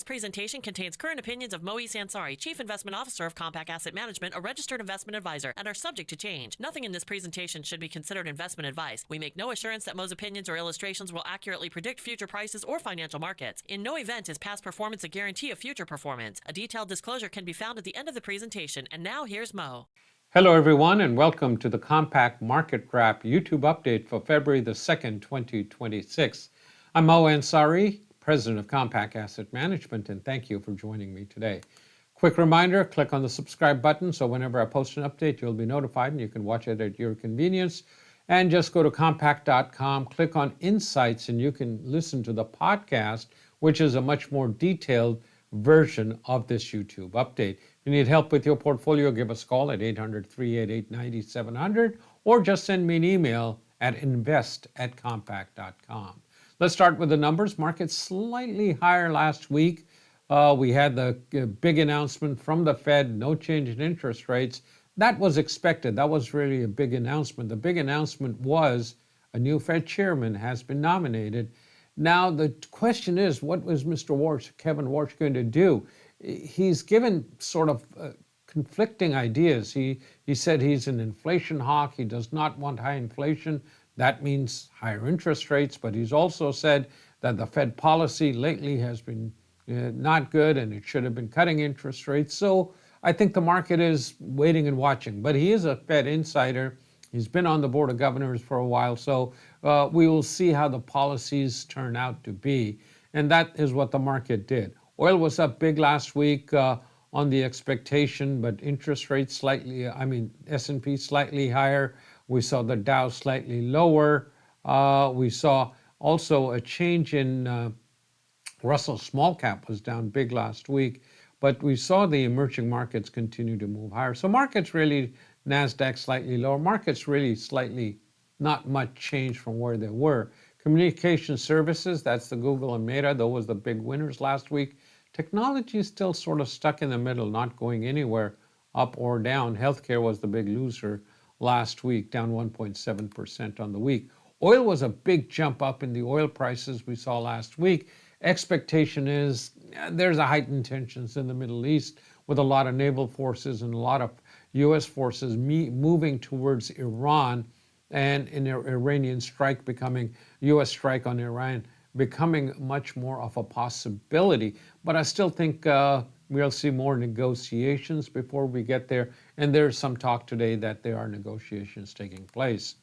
presentation contains current opinions of Moe Ansari, Chief Investment Officer of Compact Asset Management, a registered investment advisor, and are subject to change. Nothing in this presentation should be considered investment advice. We make no assurance that Moe's opinions or illustrations will accurately predict future prices or financial markets. In no event is past performance a guarantee of future performance. A detailed disclosure can be found at the end of the presentation. And now here's Mo. Hello everyone, and welcome to the Compact Market Wrap YouTube update for February the 2nd, 2026. I'm Mo Ansari, President of Compact Asset Management, and thank you for joining me today. Quick reminder, click on the subscribe button so whenever I post an update, you'll be notified and you can watch it at your convenience. And just go to compact.com, click on Insights, and you can listen to the podcast, which is a much more detailed version of this YouTube update. If you need help with your portfolio, give us a call at 800-388-9700 or just send me an email at invest@compact.com. Let's start with the numbers. Markets slightly higher last week. We had the big announcement from the Fed, no change in interest rates. That was expected. That was really a big announcement. The big announcement was a new Fed chairman has been nominated. Now, the question is, what was Mr. Warsh, Kevin Warsh, going to do? He's given sort of conflicting ideas. He said he's an inflation hawk. He does not want high inflation. That means higher interest rates. But he's also said that the Fed policy lately has been not good and it should have been cutting interest rates. So I think the market is waiting and watching. But he is a Fed insider. He's been on the Board of Governors for a while, so we will see how the policies turn out to be. And that is what the market did. Oil was up big last week on the expectation, but interest rates slightly, S&P slightly higher. We saw the Dow slightly lower. We saw also a change in Russell Small Cap was down big last week, but we saw the emerging markets continue to move higher. So markets really, NASDAQ slightly lower, markets really slightly not much change from where they were. Communication services, that's the Google and Meta, those were the big winners last week. Technology is still sort of stuck in the middle, not going anywhere up or down. Healthcare was the big loser last week, down 1.7% on the week. Oil was a big jump up in the oil prices we saw last week. Expectation is there's a heightened tensions in the Middle East with a lot of naval forces and a lot of U.S. forces moving towards Iran, and an Iranian strike becoming, U.S. strike on Iran becoming much more of a possibility. But I still think we'll see more negotiations before we get there. And there's some talk today that there are negotiations taking place.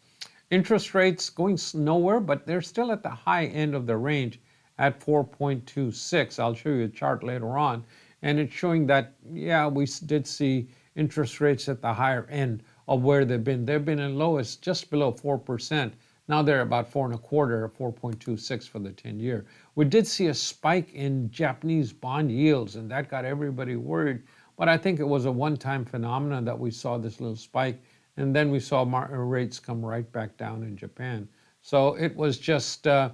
Interest rates going nowhere, but they're still at the high end of the range at 4.26. I'll show you a chart later on. And it's showing that, yeah, we did see interest rates at the higher end of where they've been. They've been as low as just below 4%. Now they're about 4.25, 4.26 for the 10-year. We did see a spike in Japanese bond yields, and that got everybody worried. But I think it was a one-time phenomenon that we saw this little spike, and then we saw rates come right back down in Japan. So it was just the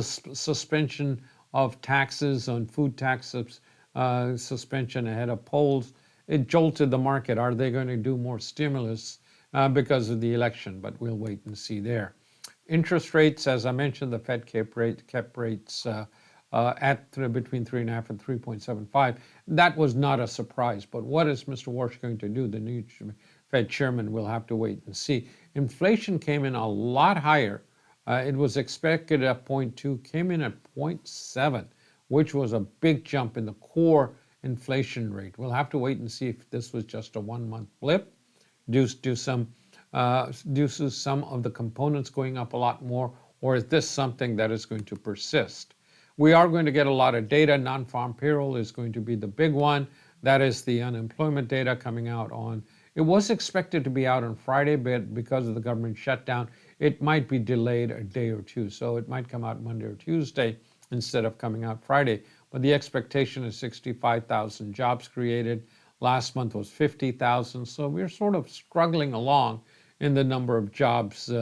suspension of taxes on food taxes, suspension ahead of polls. It jolted the market. Are they going to do more stimulus because of the election? But we'll wait and see there. Interest rates, as I mentioned, the Fed kept rates at between 3.5 and 3.75. That was not a surprise. But what is Mr. Warsh going to do? The new Fed chairman will have to wait and see. Inflation came in a lot higher. It was expected at 0.2, came in at 0.7, which was a big jump in the core inflation rate. We'll have to wait and see if this was just a one-month blip due to some of the components going up a lot more, or is this something that is going to persist? We are going to get a lot of data. Non-farm payroll is going to be the big one. That is the unemployment data coming out on. It was expected to be out on Friday, but because of the government shutdown, it might be delayed a day or two. So it might come out Monday or Tuesday instead of coming out Friday. But the expectation is 65,000 jobs created. Last month was 50,000. So we're sort of struggling along in the number of jobs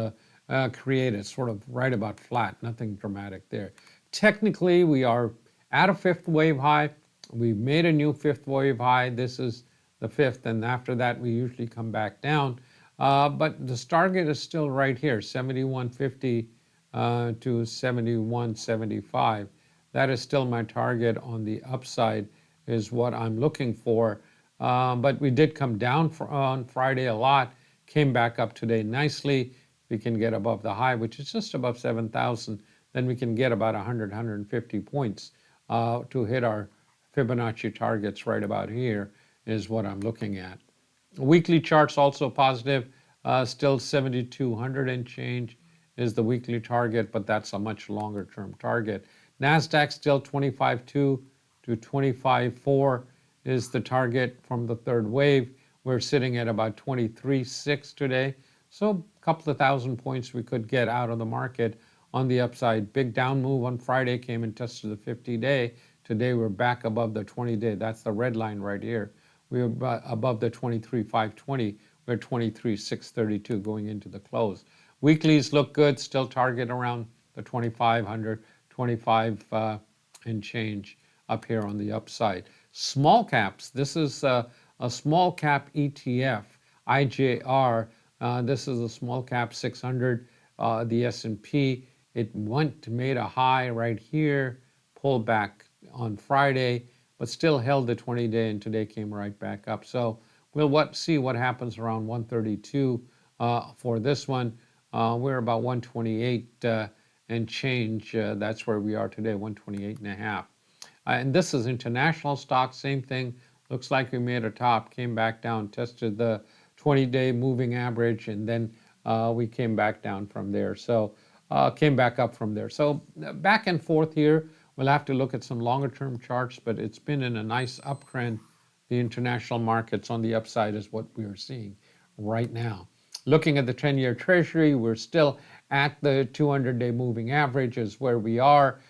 created, sort of right about flat, nothing dramatic there. Technically, we are at a fifth wave high. We've made a new fifth wave high. This is the fifth, and after that, we usually come back down. But the target is still right here, 71.50 to 71.75. That is still my target on the upside, is what I'm looking for. But we did come down on Friday a lot, came back up today nicely. We can get above the high, which is just above 7,000. Then we can get about 100, 150 points to hit our Fibonacci targets right about here, is what I'm looking at. Weekly charts also positive, still 7,200 and change is the weekly target, but that's a much longer term target. NASDAQ still 25.2 to 25.4 is the target from the third wave. We're sitting at about 23.6 today. So a couple of thousand points we could get out of the market on the upside. Big down move on Friday, came and tested the 50-day. Today we're back above the 20-day. That's the red line right here. We're above the 23,520. We're 23,632 going into the close. Weeklies look good, still target around the 2,500, 25 and change up here on the upside. Small caps, this is a small cap ETF, IJR. This is a small cap 600, the S&P. It made a high right here, pulled back on Friday, but still held the 20-day, and today came right back up. So we'll see what happens around 132 for this one. We're about 128 and change. That's where we are today, 128 and a half. And this is international stock, same thing. Looks like we made a top, came back down, tested the 20-day moving average, and then we came back down from there. So came back up from there. So back and forth here. We'll have to look at some longer term charts, but it's been in a nice uptrend. The international markets on the upside is what we are seeing right now. Looking at the 10-year Treasury, we're still at the 200-day moving average is where we are,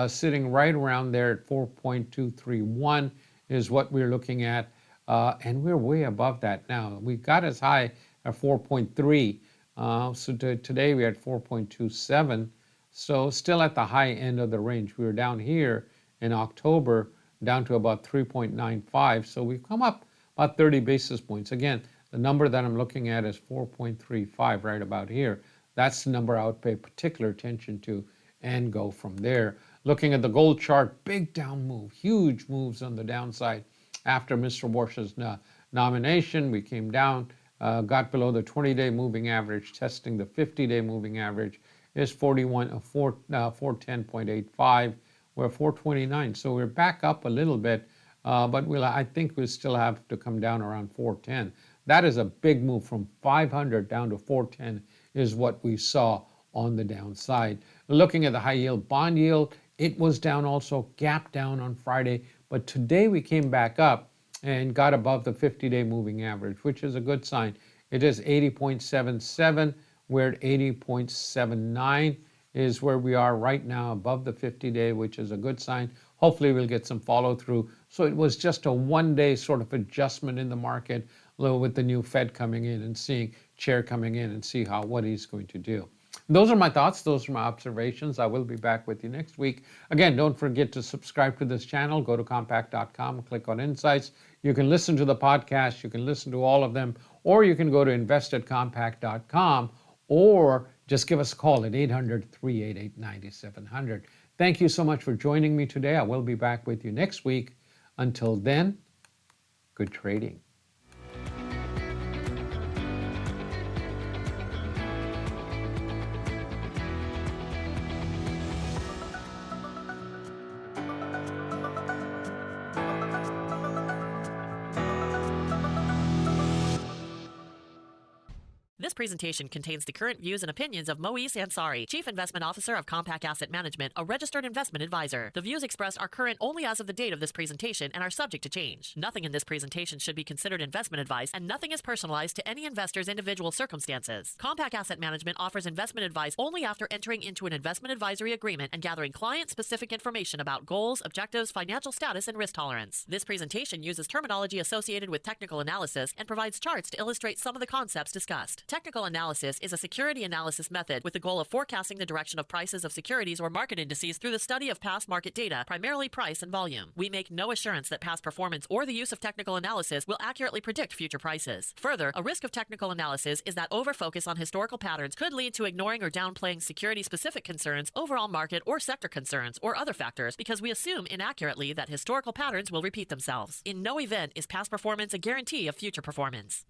sitting right around there at 4.231 is what we're looking at, and we're way above that now. We got as high at 4.3, so today we had 4.27, so still at the high end of the range. We were down here in October, down to about 3.95, so we've come up about 30 basis points. Again, the number that I'm looking at is 4.35, right about here. That's the number I would pay particular attention to and go from there. Looking at the gold chart, big down move, huge moves on the downside. After Mr. Warsh's nomination, we came down, got below the 20-day moving average, testing the 50-day moving average is 410.85. We're 429, so we're back up a little bit, but I think we'll still have to come down around 410. That is a big move from 500 down to 410 is what we saw on the downside. Looking at the high yield bond yield, it was down also, gap down on Friday, but today we came back up and got above the 50-day moving average, which is a good sign. It is 80.77. We're at 80.79 is where we are right now, above the 50-day, which is a good sign. Hopefully we'll get some follow through. So it was just a one-day sort of adjustment in the market with the new Fed coming in and seeing Chair coming in and see what he's going to do. Those are my thoughts. Those are my observations. I will be back with you next week. Again, don't forget to subscribe to this channel. Go to compact.com, click on Insights. You can listen to the podcast. You can listen to all of them, or you can go to invest@compact.com, or just give us a call at 800-388-9700. Thank you so much for joining me today. I will be back with you next week. Until then, good trading. This presentation contains the current views and opinions of Moise Ansari, Chief Investment Officer of Compact Asset Management, a registered investment advisor. The views expressed are current only as of the date of this presentation and are subject to change. Nothing in this presentation should be considered investment advice, and nothing is personalized to any investor's individual circumstances. Compact Asset Management offers investment advice only after entering into an investment advisory agreement and gathering client-specific information about goals, objectives, financial status, and risk tolerance. This presentation uses terminology associated with technical analysis and provides charts to illustrate some of the concepts discussed. Technical analysis is a security analysis method with the goal of forecasting the direction of prices of securities or market indices through the study of past market data, primarily price and volume. We make no assurance that past performance or the use of technical analysis will accurately predict future prices. Further, a risk of technical analysis is that overfocus on historical patterns could lead to ignoring or downplaying security-specific concerns, overall market or sector concerns, or other factors because we assume inaccurately that historical patterns will repeat themselves. In no event is past performance a guarantee of future performance.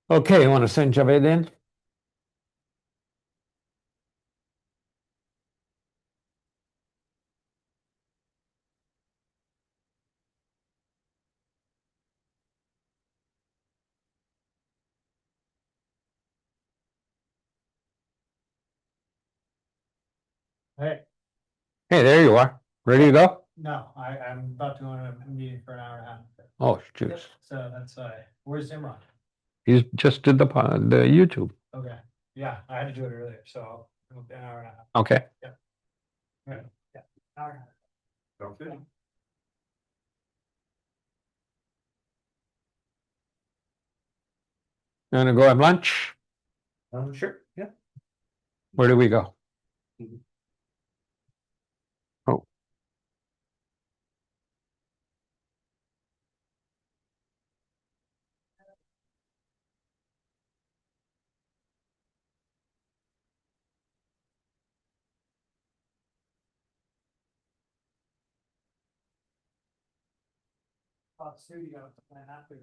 Okay, you want to send Javed in? Hey, Hey, there you are. Ready to go? no, I'm about to go on a meeting for an hour and a half. Oh, jeez. So that's, where's Imran? He just did the YouTube. Okay, yeah, I had to do it earlier, so an hour and a half. Okay. Right, yeah, hour and a half. Okay. You want to go have lunch? Sure, yeah. Where do we go? Oh, Sue, you got a plan after.